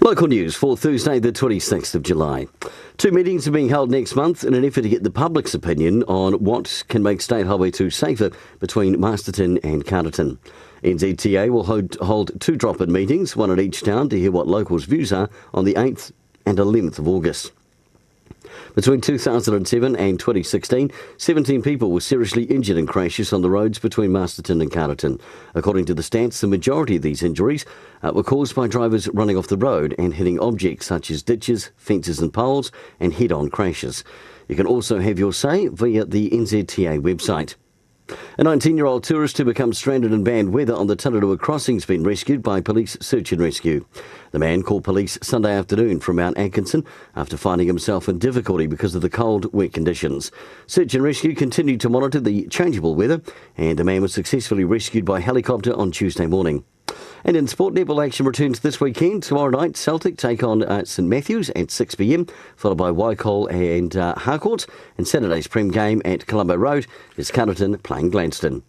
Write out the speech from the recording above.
Local news for Thursday the 26th of July. Two meetings are being held next month in an effort to get the public's opinion on what can make State Highway 2 safer between Masterton and Carterton. NZTA will hold two drop-in meetings, one at each town, to hear what locals' views are on the 8th and 11th of August. Between 2007 and 2016, 17 people were seriously injured in crashes on the roads between Masterton and Carterton. According to the stats, the majority of these injuries were caused by drivers running off the road and hitting objects such as ditches, fences and poles, and head-on crashes. You can also have your say via the NZTA website. A 19-year-old tourist who becomes stranded in bad weather on the Tararua crossing has been rescued by police search and rescue. The man called police Sunday afternoon from Mount Atkinson after finding himself in difficulty because of the cold, wet conditions. Search and rescue continued to monitor the changeable weather, and the man was successfully rescued by helicopter on Tuesday morning. And in sport, netball action returns this weekend. Tomorrow night, Celtic take on St Matthews at 6 p.m, followed by Waikol and Harcourt. And Saturday's Prem game at Colombo Road is Carterton playing Gladstone.